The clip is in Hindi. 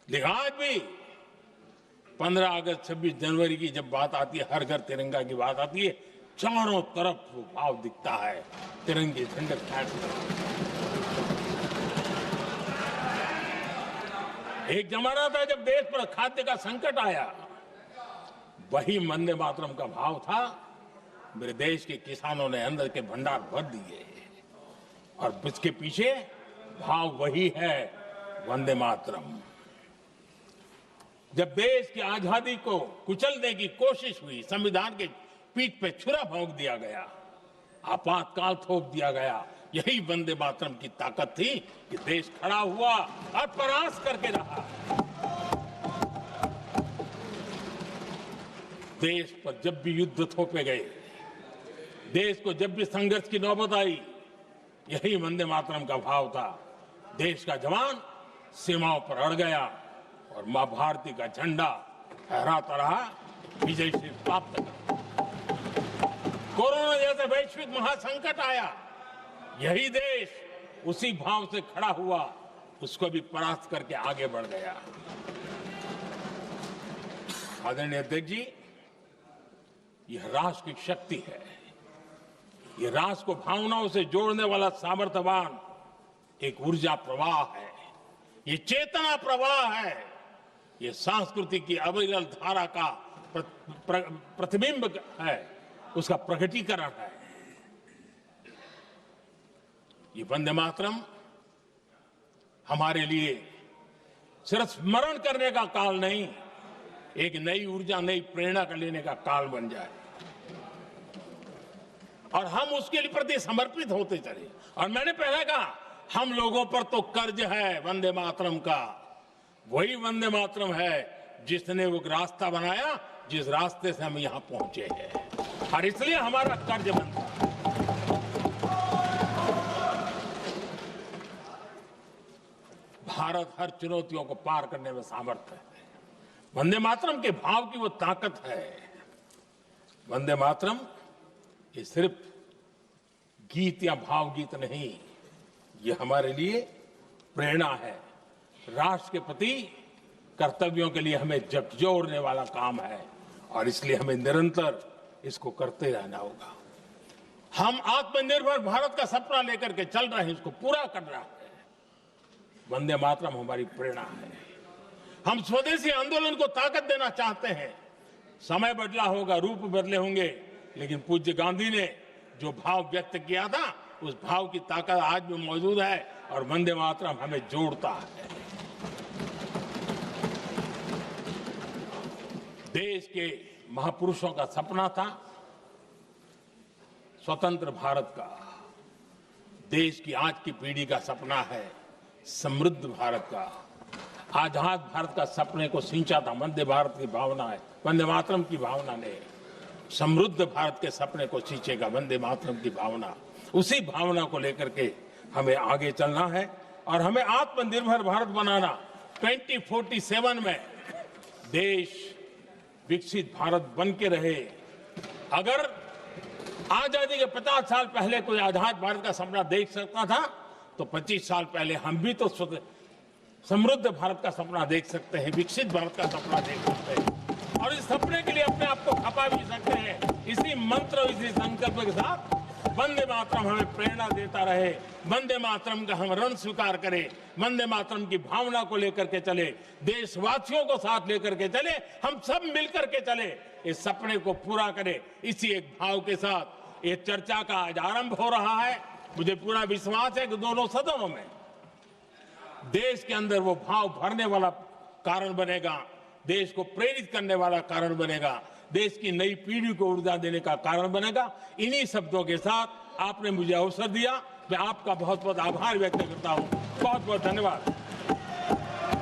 लेकिन आज भी 15 अगस्त 26 जनवरी की जब बात आती है, हर घर तिरंगा की बात आती है, चारों तरफ वो भाव दिखता है, तिरंगे झंडे फहरते हैं। एक जमाना था जब देश पर खाद्य का संकट आया, वही वंदे मातरम का भाव था। मेरे देश के किसानों ने अंदर के भंडार भर दिए और इसके पीछे भाव वही है, वंदे मातरम। जब देश की आजादी को कुचलने की कोशिश हुई, संविधान के पीठ पे छुरा भोंक दिया गया, आपातकाल थोप दिया गया, यही वंदे मातरम की ताकत थी कि देश खड़ा हुआ और परास्त करके रहा। देश पर जब भी युद्ध थोपे गए, देश को जब भी संघर्ष की नौबत आई, यही वंदे मातरम का भाव था। देश का जवान सीमाओं पर अड़ गया और मां भारती का झंडा फहराता रहा, विजय श्री प्राप्त कर। कोरोना जैसे वैश्विक महासंकट आया, यही देश उसी भाव से खड़ा हुआ, उसको भी परास्त करके आगे बढ़ गया। आदरणीय अध्यक्ष जी, यह राष्ट्र की शक्ति है, यह राष्ट्र को भावनाओं से जोड़ने वाला सामर्थ्यवान एक ऊर्जा प्रवाह है, ये चेतना प्रवाह है, ये संस्कृति की अविरल धारा का प्रतिबिंब है, उसका प्रकटीकरण है। ये वंदे मातरम हमारे लिए सिर्फ स्मरण करने का काल नहीं, एक नई ऊर्जा, नई प्रेरणा का लेने का काल बन जाए और हम उसके लिए प्रति समर्पित होते चले। और मैंने पहले कहा, हम लोगों पर तो कर्ज है वंदे मातरम का। वही वंदे मातरम है जिसने वो रास्ता बनाया, जिस रास्ते से हम यहां पहुंचे हैं, और इसलिए हमारा कर्ज बनता है। भारत हर चुनौतियों को पार करने में सामर्थ्य है। वंदे मातरम के भाव की वो ताकत है। वंदे मातरम ये सिर्फ गीत या भावगीत नहीं, ये हमारे लिए प्रेरणा है। राष्ट्र के प्रति कर्तव्यों के लिए हमें झकझोरने वाला काम है और इसलिए हमें निरंतर इसको करते रहना होगा। हम आत्मनिर्भर भारत का सपना लेकर के चल रहे हैं, इसको पूरा कर रहे हैं। वंदे मातरम हमारी प्रेरणा है। हम स्वदेशी आंदोलन को ताकत देना चाहते हैं। समय बदला होगा, रूप बदले होंगे, लेकिन पूज्य गांधी ने जो भाव व्यक्त किया था, उस भाव की ताकत आज भी मौजूद है और वंदे मातरम हमें जोड़ता है। देश के महापुरुषों का सपना था स्वतंत्र भारत का। देश की आज की पीढ़ी का सपना है समृद्ध भारत का। आजाद भारत का सपने को सिंचा था वंदे भारत की भावना है, वंदे मातरम की भावना ने। समृद्ध भारत के सपने को सिंचेगा वंदे मातरम की भावना। उसी भावना को लेकर के हमें आगे चलना है और हमें आत्मनिर्भर भारत बनाना। 2047 में देश विकसित भारत बन के रहे। अगर आजादी के 50 साल पहले कोई आजाद भारत का सपना देख सकता था, तो 25 साल पहले हम भी तो समृद्ध भारत का सपना देख सकते हैं, विकसित भारत का सपना देख सकते हैं और इस सपने के लिए अपने आप को खपा भी सकते हैं। इसी मंत्र और इसी संकल्प के साथ वंदे मातरम हमें प्रेरणा देता रहे। वंदे मातरम का हम रण स्वीकार करें, वंदे मातरम की भावना को लेकर के चले, देशवासियों को साथ लेकर के चले, हम सब मिलकर के चले, इस सपने को पूरा करें। इसी एक भाव के साथ ये चर्चा का आज आरंभ हो रहा है। मुझे पूरा विश्वास है कि दोनों सदनों में देश के अंदर वो भाव भरने वाला कारण बनेगा, देश को प्रेरित करने वाला कारण बनेगा, देश की नई पीढ़ी को ऊर्जा देने का कारण बनेगा। इन्हीं शब्दों के साथ आपने मुझे अवसर दिया, मैं आपका बहुत बहुत आभार व्यक्त करता हूं। बहुत बहुत धन्यवाद।